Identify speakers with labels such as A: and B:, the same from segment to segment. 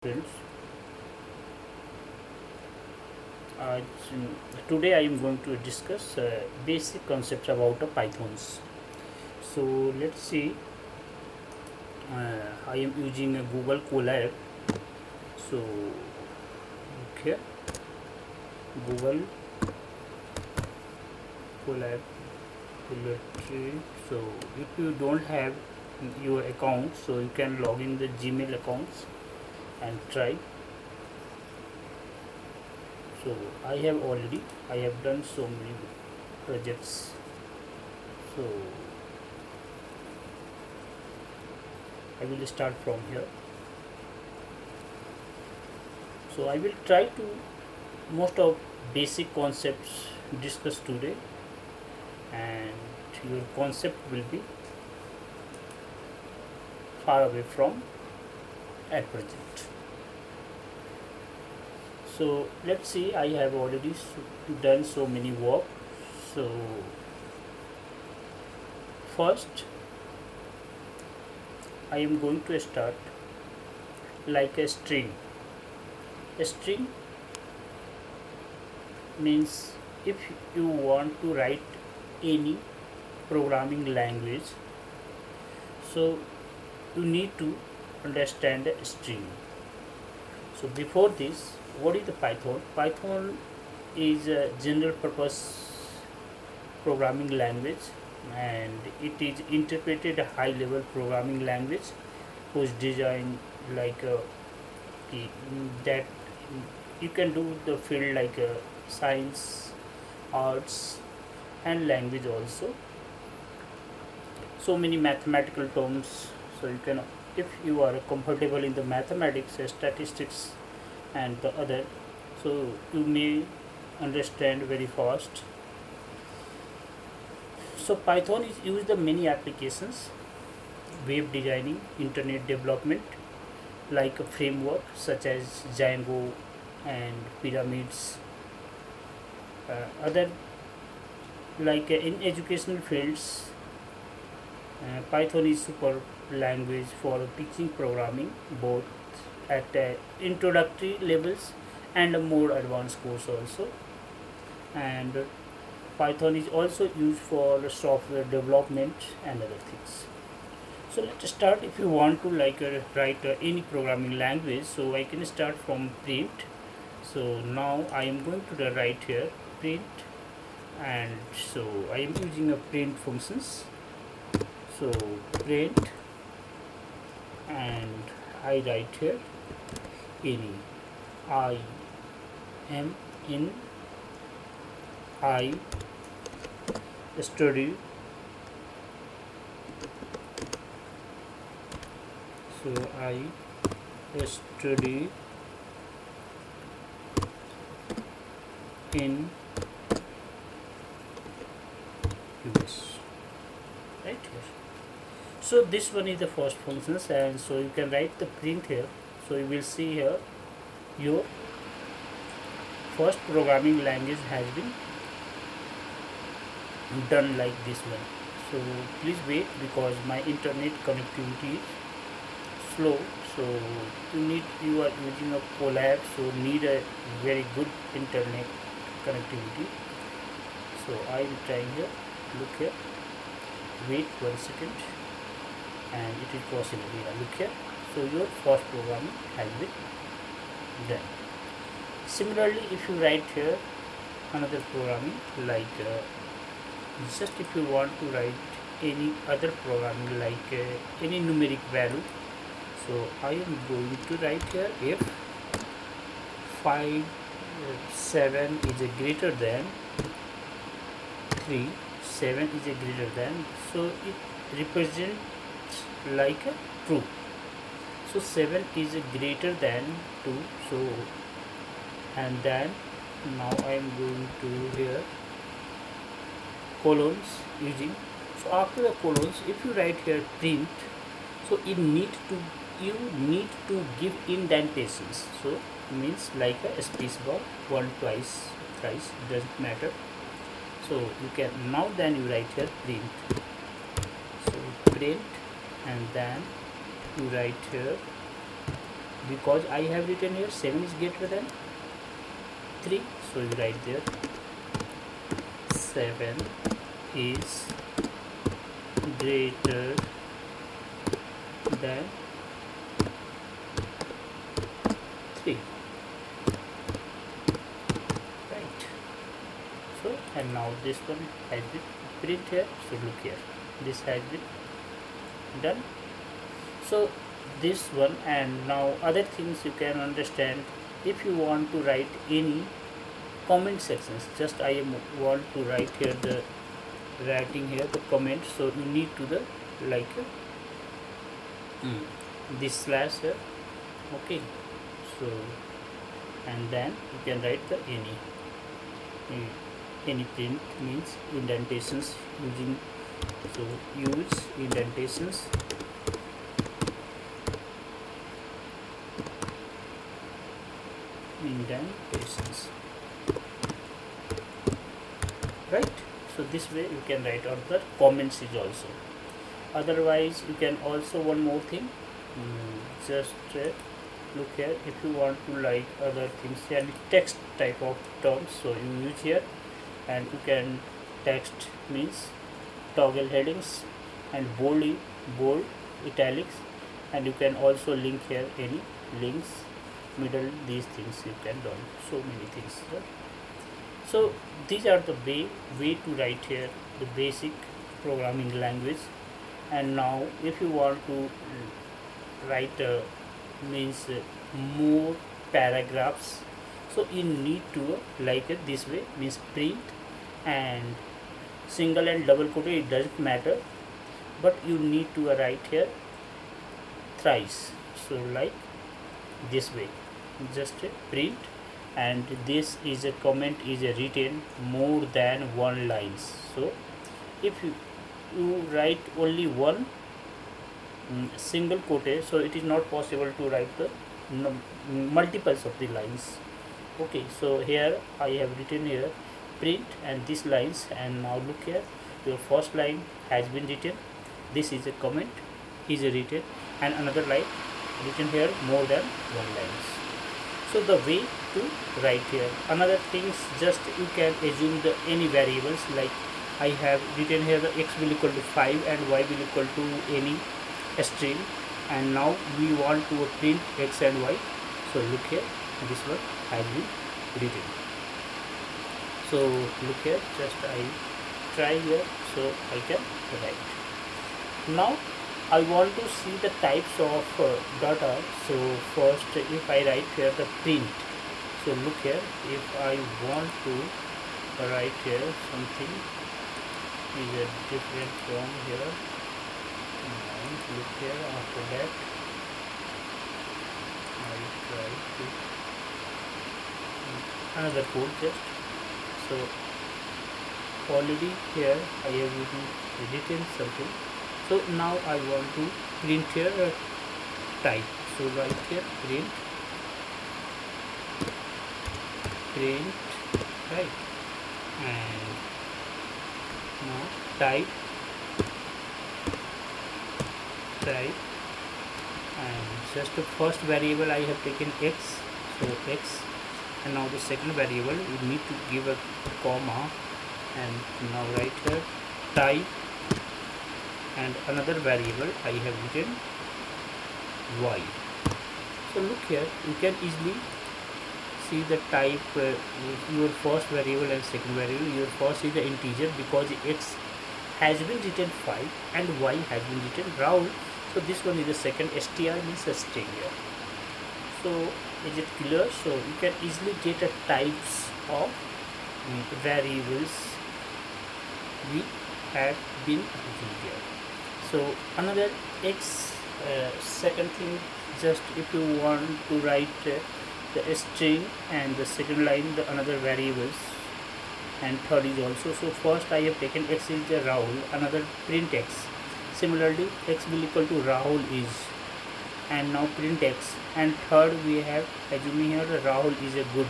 A: Friends, uh, today I am going to discuss basic concepts about Pythons. So let's see. I am using a Google Colab. So okay, Google Colab. So if you don't have your account, so you can log in the Gmail accounts and try. So I have done so many projects. So I will start from here. So I will try to most of basic concepts discussed today, and your concept will be far away from at present. So let's see, I have already done so many work. So first I am going to start like a string. A string means if you want to write any programming language, so you need to understand a string. So before this, what is the Python? Python is a general purpose programming language, and it is interpreted a high level programming language whose design like that you can do the field like science, arts and language also. So many mathematical terms, so you can, if you are comfortable in the mathematics, statistics and the other, so you may understand very fast. So Python is used in many applications: web designing, internet development, like a framework such as Django and pyramids. Other like in educational fields, Python is super language for teaching programming both at introductory levels and a more advanced course also. And Python is also used for software development and other things. So let's start. If you want to like write any programming language, so I can start from print. So now I am going to write here print, and so I am using a print functions. So print, and I write here any. I am in I study. So I study in US, right here. So this one is the first functions, and so you can write the print here. So you will see here your first programming language has been done like this one. So please wait because my internet connectivity is slow. So you are using a Colab, so need a very good internet connectivity. So I am trying here. Look here. Wait 1 second, and it is possible here. Look here. So your first programming has been done. Similarly, if you write here another programming like just if you want to write any other programming like any numeric value, so I am going to write here if 5 7 is a greater than 3, 7 is a greater than, so it represents like a true. So 7 is a greater than 2. So and then now I am going to here colons using. So after the colons, if you write here print, so you need to give indentations. So means like a space bar, 1, twice, thrice, doesn't matter. So you can now then you write here print. So print, and then you write here because I have written here 7 is greater than 3, so you write there 7 is greater than 3, right? So, and now this one has been print here, so look here, this has been done. So this one, and now other things you can understand. If you want to write any comment sections, just I want to write here the writing here the comment, so you need to the like this slash here, okay. So and then you can write the any print means indentations using, so use indentations right. So this way you can write out the comments is also. Otherwise you can also one more thing, just look here, if you want to like other things and text type of terms, so you use here, and you can text means toggle headings and bold italics, and you can also link here any links middle, these things you can do so many things here. So these are the way to write here the basic programming language. And now if you want to write means more paragraphs, so you need to like it this way, means print and single and double quoted, it doesn't matter, but you need to write here thrice, so like this way, just print, and this is a comment is a written more than one lines. So if you write only one single quote, so it is not possible to write the multiples of the lines, okay. So here I have written here print and these lines, and now look here, your first line has been written, this is a comment is written, and another line written here more than one lines. So the way to write here, another things, just you can assume the any variables, like I have written here the x will equal to 5 and y will equal to any string, and now we want to print x and y, so look here, this one has been written. So look here, just I try here, so I can write. Now I want to see the types of data. So first if I write here the print, so look here, if I want to write here something is a different from here, and look here, after that I try to another code just, so already here I have written something. So now I want to print here type, so write here print right, and now type, and just the first variable I have taken x, so x, and now the second variable you need to give a comma, and now write here type, and another variable I have written y. So look here, you can easily see the type, your first variable and second variable. Your first is the integer because x has been written 5 and y has been written Rahul, so this one is the second, str means a string here. So is it clear? So you can easily get a types of variables we have been using here. So another x, second thing, just if you want to write the string and the second line the another variables, and third is also, so first I have taken x is the Rahul, another print x, similarly x will equal to Rahul is, and now print x, and third we have assuming here the Rahul is a good,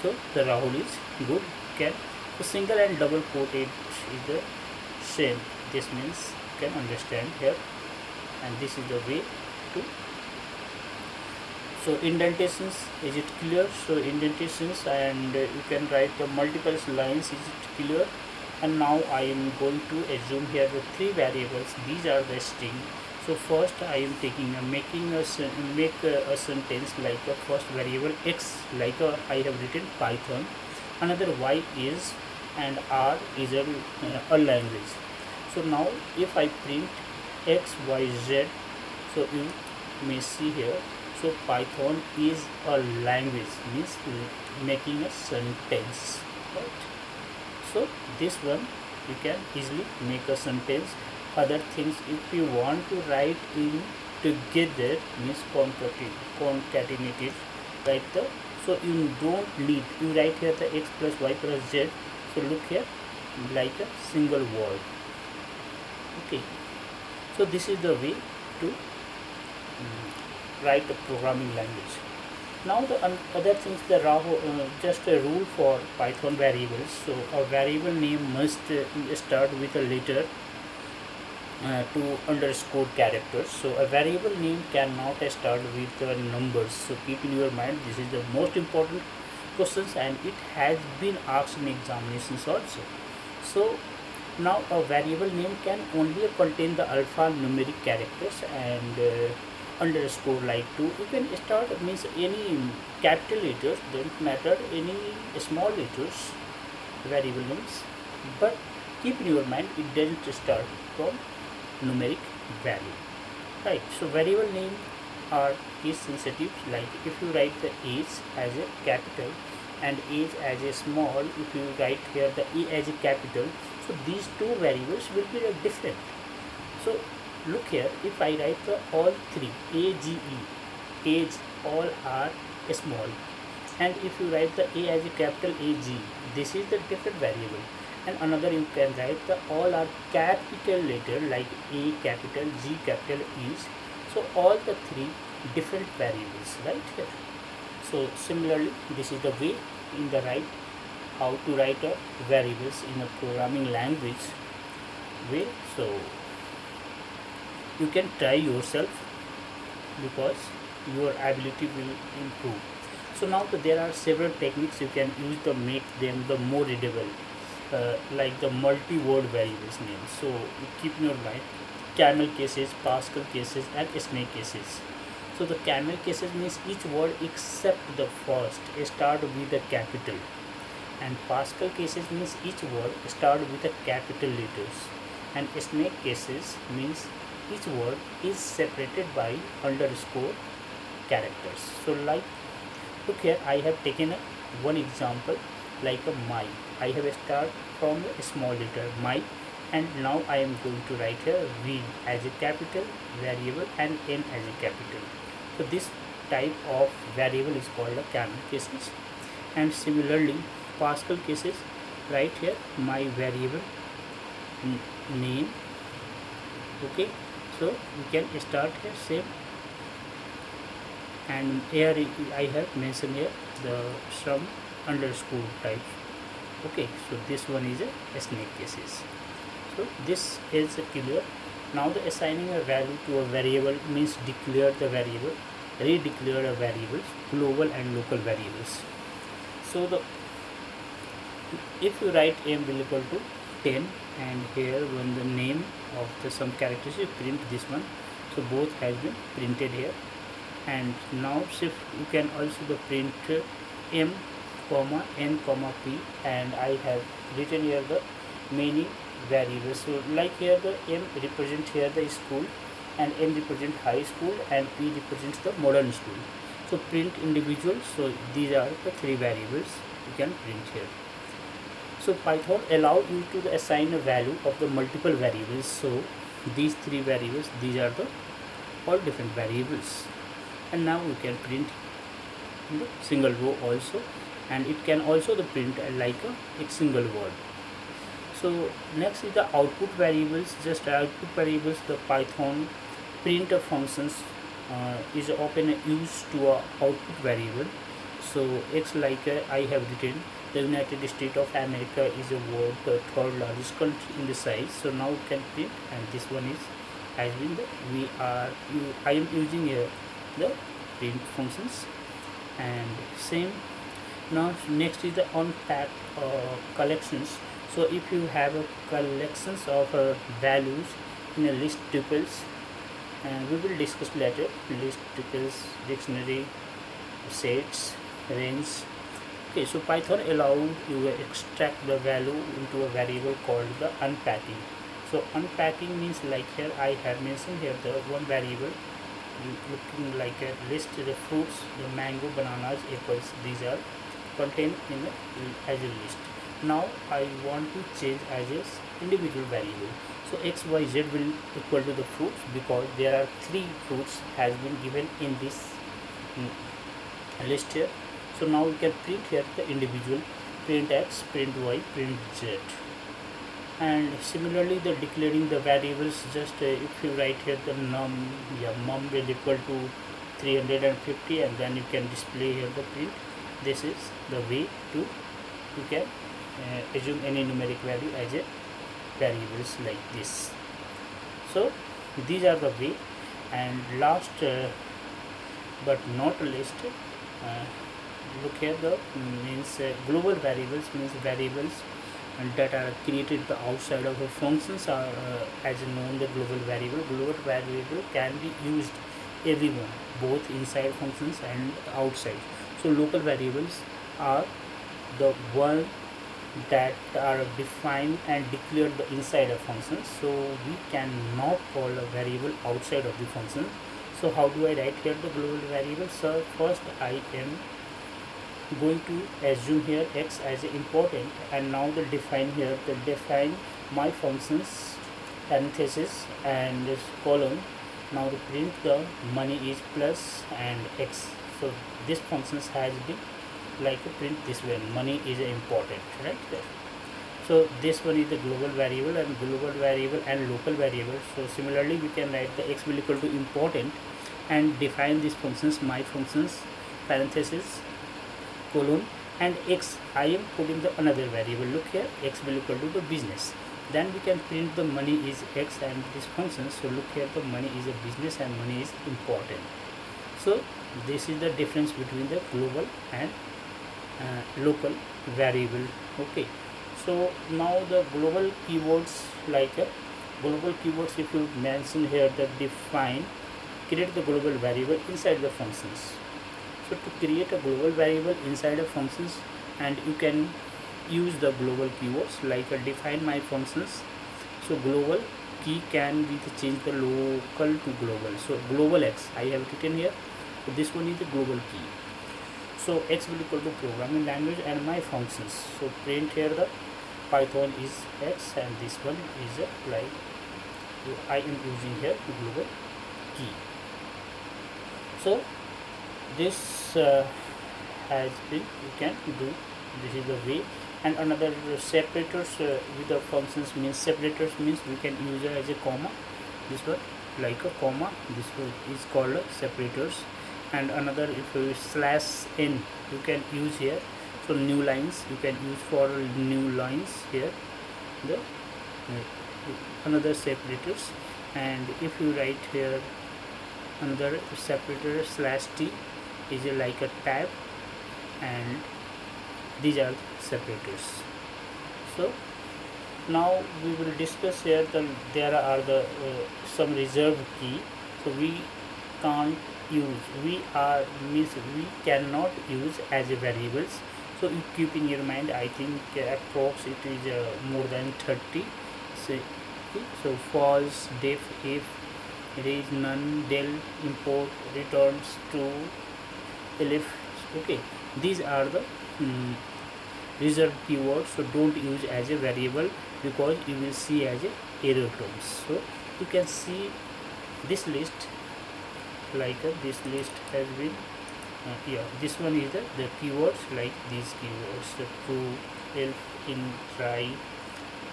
A: so the Rahul is good, can, so single and double quoted is the same, this means can understand here, and this is the way to. So indentations, is it clear? So indentations, and you can write the multiple lines, is it clear? And now I am going to assume here the three variables. These are the string. So first I am taking make a sentence like a first variable x, like I have written Python, another y is, and r is a language. So now if I print x, y, z, so you may see here, so Python is a language, means making a sentence, right? So this one you can easily make a sentence. Other things, if you want to write in together, means concatenated, right? So you don't need, you write here the x plus y plus z. So look here, like a single word. Okay, so this is the way to write a programming language. Now the other things, the just a rule for Python variables. So a variable name must start with a letter to underscore characters. So a variable name cannot start with numbers. So keep in your mind, this is the most important questions, and it has been asked in examinations also. So now a variable name can only contain the alphanumeric characters, and underscore like to, you can start, means any capital letters, don't matter, any small letters variable names, but keep in your mind it doesn't start from numeric value, right? So variable name are case sensitive, like if you write the age as a capital and age as a small, if you write here the e as a capital, so these two variables will be different. So look here, if I write the all three age, age, all are small, and if you write the a as a capital ag, this is the different variable. And another, you can write the all are capital letter like a capital, g capital, is, so all the three different variables right here. So similarly, this is the way in the right how to write a variables in a programming language way. So you can try yourself, because your ability will improve. So now there are several techniques you can use to make them the more readable, like the multi-word variables names. So you keep in your mind camel cases, Pascal cases, and snake cases. So the camel cases means each word except the first start with a capital, and Pascal cases means each word start with a capital letters, and snake cases means each word is separated by underscore characters. So like, look here, I have taken one example like a my. I have start from a small letter my, and now I am going to write here v as a capital variable and n as a capital. So this type of variable is called a camel cases. And similarly, Pascal cases, right here my variable name. Okay, so you can start here same, and here I have mentioned here the some underscore type. Okay, so this one is a snake cases. So this is clear. Now the assigning a value to a variable means declare the variable, redeclare a variables, global and local variables. So the if you write m will equal to 10, and here when the name of the some characters you print this one, so both has been printed here. And now shift, you can also the print m comma n comma p, and I have written here the many variables. So like here the m represent here the school, and n represent high school, and p represents the modern school. So print individual, so these are the three variables you can print here. So Python allow you to assign a value of the multiple variables. So these three variables, these are the all different variables, and now we can print in the single row also, and it can also the print like a single word. So next is the output variables. Just output variables, the Python printf functions is often used to a output variable. So x, like I have written, the United States of America is a world the third largest country in the size. So now we can print, and this one is has been the I am using here the print functions. And same. Now next is the Ontap collections. So if you have a collections of values in a list tuples, and we will discuss later, list tuples, dictionary, sets, range. Okay, so Python allows you to extract the value into a variable called the unpacking. So unpacking means, like here I have mentioned here the one variable looking like a list, the fruits, the mango, bananas, apples, these are contained in as a list. Now I want to change as a individual variable. So x, y, z will equal to the fruits because there are 3 fruits has been given in this list here. So now we can print here the individual, print x, print y, print z. And similarly the declaring the variables, just if you write here the num will equal to 350, and then you can display here the print. This is the way to you can assume any numeric value as a variables like this. So these are the way. And last but not least, look here the means global variables means variables that are created outside of the functions are as known the global variable. Global variable can be used everywhere, both inside functions and outside. So local variables are the one that are defined and declared the inside of functions. So we cannot call a variable outside of the function. So how do I write here the global variable? So first I am going to assume here x as important, and now the define here the define my functions parenthesis and this column. Now to print the money is plus and x. So this functions has been like a print this way, money is important, right there. So this one is the global variable and local variable. So similarly we can write the x will equal to important and define these functions, my functions parenthesis colon, and x I am putting the another variable. Look here, x will equal to the business. Then we can print the money is x and this function. So look here, the money is a business and money is important. So this is the difference between the global and local variable. Okay, so now the global keywords, like global keywords, if you mention here the define, create the global variable inside the functions. So to create a global variable inside of functions, and you can use the global keywords like define my functions. So global key can be to change the local to global. So global x I have written here. So this one is the global key. So x will equal to programming language and my functions. So print here the Python is x, and this one is like I am using here the global key. So this has been, you can do, this is the way. And another separators with the functions means, separators means we can use it as a comma, this one like a comma, this one is called separators. And another, if you slash n you can use here. So new lines you can use for new lines here, the another separators. And if you write here another separator slash t is like a tab, and these are separators. So now we will discuss here there are the some reserved key. So we can't use, we cannot use as a variables. So you keep in your mind, I think approx it is more than 30. So false, def, if, it is none, del, import, returns, true, elif. Okay, these are the reserved keywords. So don't use as a variable because you will see as a error terms. So you can see this list, like this list has been this one is the keywords, like these keywords, the true, elf, in, try,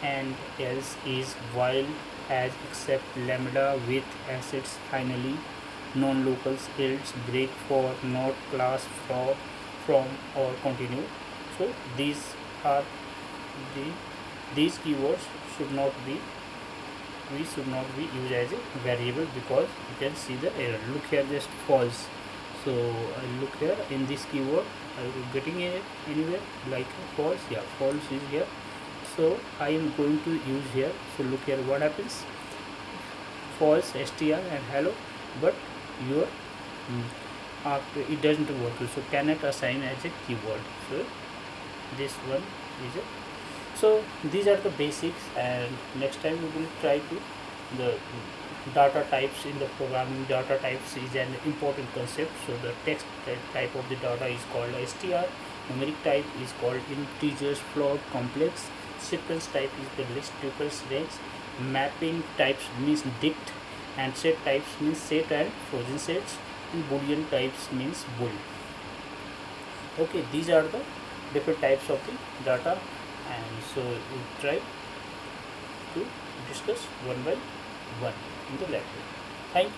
A: and else, is, while, as, except, lambda, with, assets, finally, non-locals, else, break, for, not, class, from, or continue. So these are these keywords should not be used as a variable because you can see the error. Look here, just false. So I look here in this keyword, are you getting it anywhere like false? Yeah, false is here. So I am going to use here. So look here what happens, false str and hello, but your after it doesn't work, so cannot assign as a keyword. So this one is it. So these are the basics, and next time we will try to the data types. In the programming, data types is an important concept. So the text type of the data is called str, numeric type is called integers, float, complex, sequence type is the list, tuples, range, mapping types means dict, and set types means set and frozen sets, and boolean types means bool. Okay, these are the different types of the data, and so we try to discuss one by one in the lecture. Thank you.